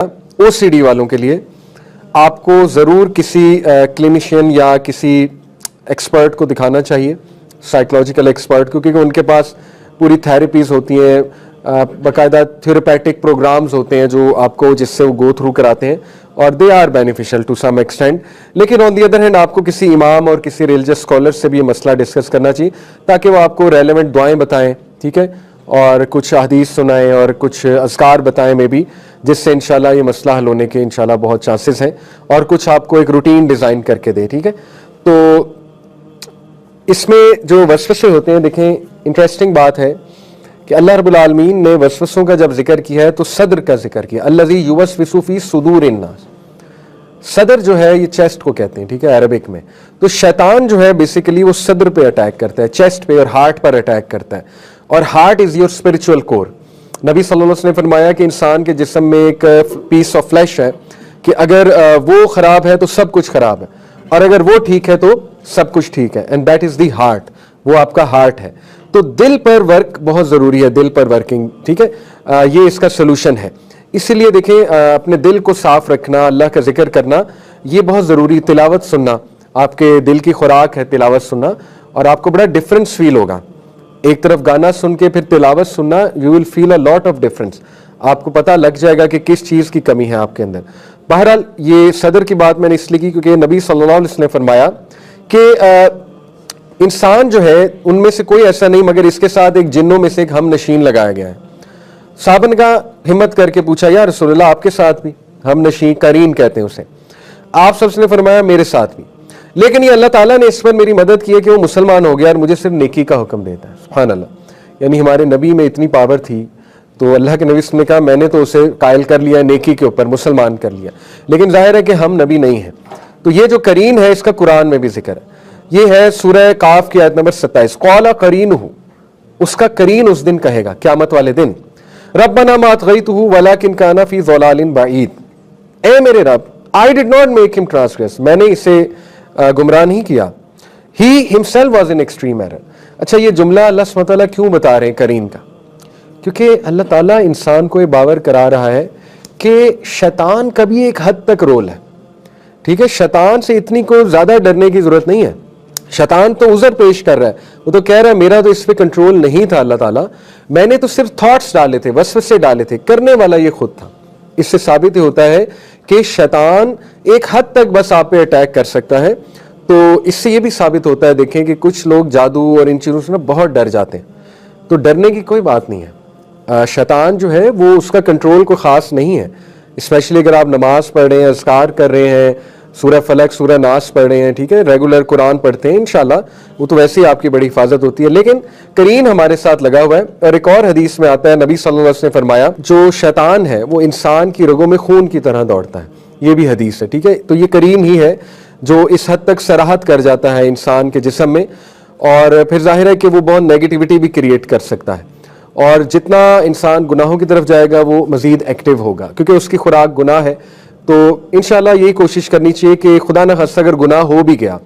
OCD वालों के लिए आपको ज़रूर किसी क्लिनिशियन या किसी एक्सपर्ट को दिखाना चाहिए, साइकोलॉजिकल एक्सपर्ट, क्योंकि उनके पास पूरी थेरेपीज़ होती हैं, बाकायदा थेरेपेटिक प्रोग्राम्स होते हैं जो आपको जिससे वो गो थ्रू कराते हैं, और they are beneficial to some extent. लेकिन ऑन दी अदर हैंड आपको किसी इमाम और किसी रिलीजियस स्कॉलर से भी ये मसला डिस्कस करना चाहिए ताकि वो आपको रेलेवेंट दुआएं बताएं, ठीक है, और कुछ हदीस सुनाएं और कुछ अज़कार बताएं में भी, जिससे इंशाल्लाह ये मसला हल होने के इंशाल्लाह बहुत चांसेस हैं, और कुछ आपको एक रूटीन डिज़ाइन करके दे, ठीक है। तो इसमें जो वसवसे होते हैं, देखें इंटरेस्टिंग बात है कि अल्लाह रब्बुल आलमीन ने वसवसों का जब जिक्र किया है तो सदर का जिक्र किया, अल्लज़ी युवस्विसु फी सुदूरिन नास। सदर जो है ये चेस्ट को कहते हैं, ठीक है, अरबिक में। तो शैतान जो है बेसिकली वो सदर पे अटैक करता है, चेस्ट पे और हार्ट पर अटैक करता है, और heart is your spiritual core. नबी सल्लल्लाहु अलैहि वसल्लम ने फरमाया कि इंसान के जिस्म में एक पीस ऑफ फ्लैश है कि अगर वो खराब है तो सब कुछ खराब है, और अगर वो ठीक है तो सब कुछ ठीक है, and that is the heart, वो आपका हार्ट है। तो दिल पर वर्क बहुत ज़रूरी है, दिल पर वर्किंग, ठीक है, ये इसका सोल्यूशन है। इसीलिए देखें अपने दिल को साफ रखना, अल्लाह का जिक्र करना, ये बहुत ज़रूरी। तिलावत सुनना, आपके दिल की खुराक है तिलावत सुनना, और आपको बड़ा डिफरेंस फील होगा। एक तरफ गाना सुन के फिर तिलावत सुनना, you will feel a lot of difference, आपको पता लग जाएगा कि किस चीज़ की कमी है आपके अंदर। बहरहाल ये सदर की बात मैंने इसलिए की क्योंकि नबी सल्लल्लाहु अलैहि वसल्लम ने फरमाया कि इंसान जो है उनमें से कोई ऐसा नहीं मगर इसके साथ एक जिन्नों में से एक हम नशीन लगाया गया है। साहबन का हिम्मत करके पूछा, या रसूलल्लाह आपके साथ भी? हम नशीन करीन कहते हैं उसे। आप सबसे ने फरमाया मेरे साथ भी, लेकिन ये अल्लाह ताला ने इस पर मेरी मदद की है कि वो मुसलमान हो गया और मुझे सिर्फ नेकी का हुक्म देता है। सुभान अल्लाह, यानी हमारे नबी में इतनी पावर थी, तो अल्लाह के नबी ने कहा मैंने तो उसे कायल कर लिया नेकी के ऊपर, मुसलमान कर लिया, लेकिन जाहिर है कि हम नबी नहीं हैं। तो ये जो करीन है इसका कुरान में भी जिक्र है, ये है सूरह काफ की आयत नंबर 27, कौला करीन हूँ, उसका करीन उस दिन कहेगा क़यामत वाले दिन, रब्बना मा अतग़यतुहु वलाकिन काना फी ज़लालिन बईद, ए मेरे रब, I did not make him transgress, मैंने इसे गुमराह नहीं किया, he himself was in extreme error. अच्छा, ये जुमला अल्लाह सुब्हानहू व तआला क्यों बता रहे हैं करीन का? क्योंकि अल्लाह ताला इंसान को ये बावर करा रहा है कि शैतान का भी एक हद तक रोल है, ठीक है। शैतान से इतनी को ज्यादा डरने की जरूरत नहीं है। शैतान तो उज़र पेश कर रहा है, वो तो कह रहा है मेरा तो इस पे कंट्रोल नहीं था अल्लाह ताला, मैंने तो सिर्फ थॉट्स डाले थे, वसवसे डाले थे, करने वाला ये खुद था। इससे साबित होता है कि शैतान एक हद तक बस आप पे अटैक कर सकता है। तो इससे ये भी साबित होता है, देखें कि कुछ लोग जादू और इन चीज़ों से ना बहुत डर जाते हैं, तो डरने की कोई बात नहीं है। शैतान जो है वो उसका कंट्रोल कोई ख़ास नहीं है, स्पेशली अगर आप नमाज पढ़ रहे हैं, अज़कार कर रहे हैं, सूरह फलक सूरह नास पढ़ रहे हैं, ठीक है, रेगुलर कुरान पढ़ते हैं, इंशाल्लाह वो तो वैसे ही आपकी बड़ी हिफाजत होती है। लेकिन करीन हमारे साथ लगा हुआ है। और एक और हदीस में आता है, नबी सल्लल्लाहु अलैहि वसल्लम ने फरमाया जो शैतान है वो इंसान की रगों में खून की तरह दौड़ता है, ये भी हदीस है, ठीक है। तो ये करीन ही है जो इस हद तक सराहत कर जाता है इंसान के जिस्म में, और फिर जाहिर है कि वो बहुत नेगेटिविटी भी क्रिएट कर सकता है, और जितना इंसान गुनाहों की तरफ जाएगा वो मजीद एक्टिव होगा, क्योंकि उसकी खुराक गुनाह है। तो इंशाल्लाह यही कोशिश करनी चाहिए कि खुदा न खास्ता अगर गुनाह हो भी गया,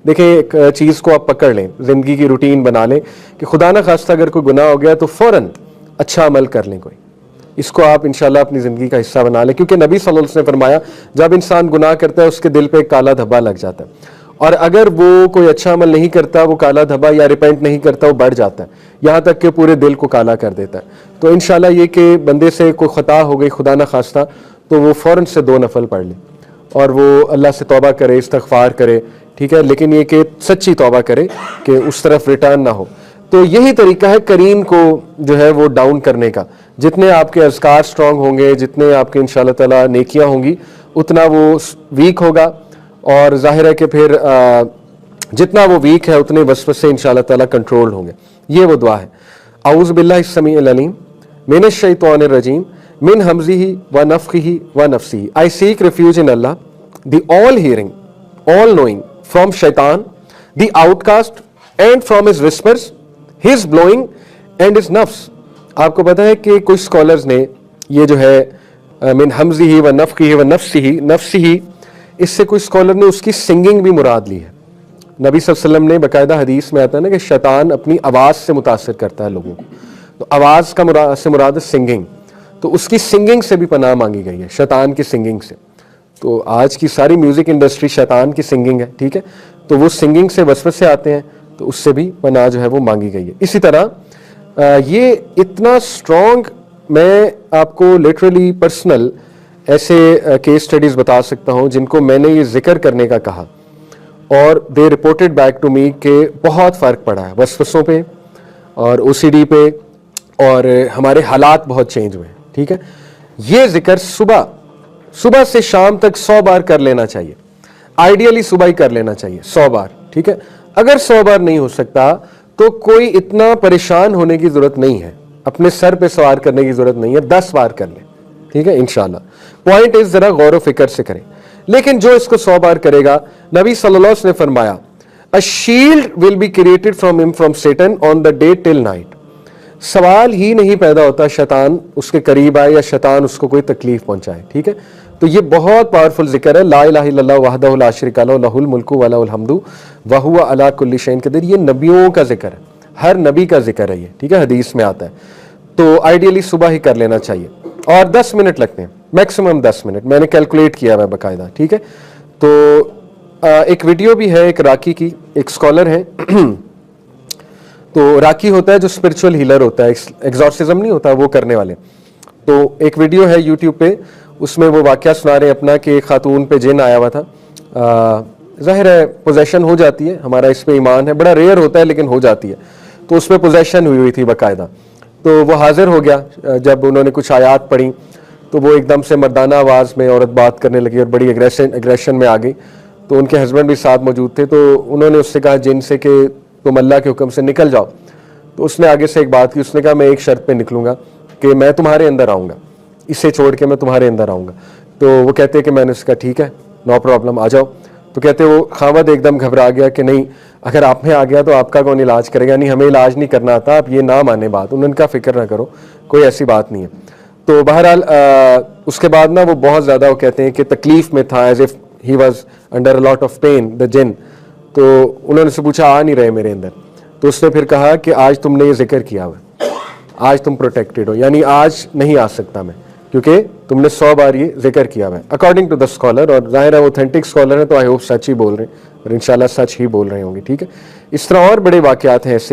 देखें एक चीज़ को आप पकड़ लें, ज़िंदगी की रूटीन बना लें कि खुदा न खास्ता अगर कोई गुनाह हो गया तो फ़ौरन अच्छा अमल कर लें कोई, इसको आप इंशाल्लाह अपनी ज़िंदगी का हिस्सा बना लें। क्योंकि नबी सल्लल्लाहु अलैहि वसल्लम ने फरमाया जब इंसान गुनाह करता है उसके दिल पे एक काला धब्बा लग जाता है, और अगर वो कोई अच्छा अमल नहीं करता, वो काला धब्बा या रिपेंट नहीं करता, वो बढ़ जाता है, यहाँ तक कि पूरे दिल को काला कर देता है। तो इंशाल्लाह ये कि बंदे से कोई ख़ता हो गई खुदा न खास्ता, तो वो फ़ौरन से 2 नफल पढ़ ले और वो अल्लाह से तौबा करे, इस्तग़फ़ार करे, ठीक है, लेकिन ये कि सच्ची तौबा करे कि उस तरफ रिटर्न ना हो। तो यही तरीका है करीन को जो है वो डाउन करने का। जितने आपके अज़कार स्ट्रॉन्ग होंगे, जितने आपके इंशाअल्लाह ताला नेकियां होंगी, उतना वो वीक होगा, और जाहिर है कि फिर जितना वो वीक है उतने वसवसे इंशाअल्लाह ताला कंट्रोल होंगे। ये वो दुआ है, औज़ु बिल्लाहि समीइल Aleem मिनश शैतानिर रजीम min hamzihi wa nafkhihi wa nafsihi. I seek refuge in Allah, the all hearing, all knowing, from shaitan, the outcast, and from his whispers, his blowing and his nafs. आपको पता है कि कुछ स्कॉलर्स ने ये जो है मिन हमजिही व नफखिही व नफ्सिही, इससे कुछ स्कॉलर ने उसकी सिंगिंग भी मुराद ली है। नबी सल्लल्लाहु अलैहि वसल्लम ने बाकायदा हदीस में आता है ना कि शैतान अपनी आवाज़ से मुतासर करता है लोगों को, तो आवाज़ का से मुराद है सिंगिंग। तो उसकी सिंगिंग से भी पनाह मांगी गई है, शैतान की सिंगिंग से। तो आज की सारी म्यूजिक इंडस्ट्री शैतान की सिंगिंग है, ठीक है। तो वो सिंगिंग से वसवसे आते हैं, तो उससे भी पनाह जो है वो मांगी गई है। इसी तरह ये इतना स्ट्रॉन्ग, मैं आपको लिटरली पर्सनल ऐसे केस स्टडीज बता सकता हूं जिनको मैंने ये जिक्र करने का कहा और they reported back to me के बहुत फ़र्क पड़ा है वसवसों पे और ओसीडी पे, और हमारे हालात बहुत चेंज हुए, ठीक है। ये जिक्र सुबह से शाम तक 100 बार कर लेना चाहिए, आइडियली सुबह ही कर लेना चाहिए 100 बार, ठीक है। अगर 100 बार नहीं हो सकता तो कोई इतना परेशान होने की जरूरत नहीं है, अपने सर पे सवार करने की जरूरत नहीं है, 10 बार कर ले, ठीक है, इंशाल्लाह। पॉइंट इज जरा गौर व फिक्र से करें। लेकिन जो इसको 100 बार करेगा, नबी सल्लल्लाहु अलैहि वसल्लम ने फरमाया, a shield will be created from him from Satan on the day till night. सवाल ही नहीं पैदा होता शैतान उसके करीब आए या शैतान उसको कोई तकलीफ पहुंचाए, ठीक है। तो ये बहुत पावरफुल जिक्र है, ला इलाहा इल्लल्लाह वहदहु ला शरीका लहु लहुल मुल्कु व लहुल हम्दु व हुवा अला कुल्लि शैइन कदीर। ये नबियों का जिक्र है, हर नबी का जिक्र है ये, ठीक है, हदीस में आता है। तो आइडियली सुबह ही कर लेना चाहिए और 10 मिनट लगते हैं, मैक्सिमम 10 मिनट, मैंने कैलकुलेट किया है बाकायदा, ठीक है। तो एक वीडियो भी है एक राकी की, एक स्कॉलर है तो राकी होता है जो स्पिरिचुअल हीलर होता है, एग्जॉर्सिज्म नहीं होता वो करने वाले। तो एक वीडियो है यूट्यूब पे, उसमें वो वाकया सुना रहे अपना कि एक खातून पे जिन आया हुआ था। जाहिर है पोजेशन हो जाती है, हमारा इस पे ईमान है, बड़ा रेयर होता है लेकिन हो जाती है। तो उस पर पोजेशन हुई थी बाकायदा। तो वो हाजिर हो गया, जब उन्होंने कुछ आयात पढ़ी तो वो एकदम से मर्दाना आवाज़ में औरत बात करने लगी और बड़ी एग्रेशन में आ गई। तो उनके हस्बैंड भी साथ मौजूद थे, तो उन्होंने उससे कहा जिन से कि तुम अल्लाह के हुक्म से निकल जाओ। तो उसने आगे से एक बात की, उसने कहा मैं एक शर्त पे निकलूंगा कि मैं तुम्हारे अंदर आऊँगा, इसे छोड़ के मैं तुम्हारे अंदर आऊँगा। तो वो कहते हैं कि मैंने उसका ठीक है, नो प्रॉब्लम, आ जाओ। तो कहते वो खामद एकदम घबरा गया कि नहीं, अगर आप में आ गया तो आपका कौन इलाज करेगा, नहीं हमें इलाज नहीं करना आता, आप ये ना माने बात। उन्होंने कहा फिक्र ना करो, कोई ऐसी बात नहीं है। तो बहरहाल उसके बाद ना वो बहुत ज़्यादा, वो कहते हैं कि तकलीफ में था, as if he was under a lot of pain, the जिन। तो उन्होंने से पूछा आ नहीं रहे मेरे अंदर। तो उसने फिर कहा कि आज तुमने ये जिक्र किया हुआ, आज तुम प्रोटेक्टेड हो, यानी आज नहीं आ सकता मैं, क्योंकि तुमने 100 बार ये जिक्र किया हुआ है, अकॉर्डिंग टू द स्कॉलर। और जाहिर है ऑथेंटिक स्कॉलर है तो आई होप सच ही बोल रहे हैं और इंशाल्लाह सच ही बोल रहे होंगे, ठीक है। इस तरह और बड़े वाकयात हैं ऐसे।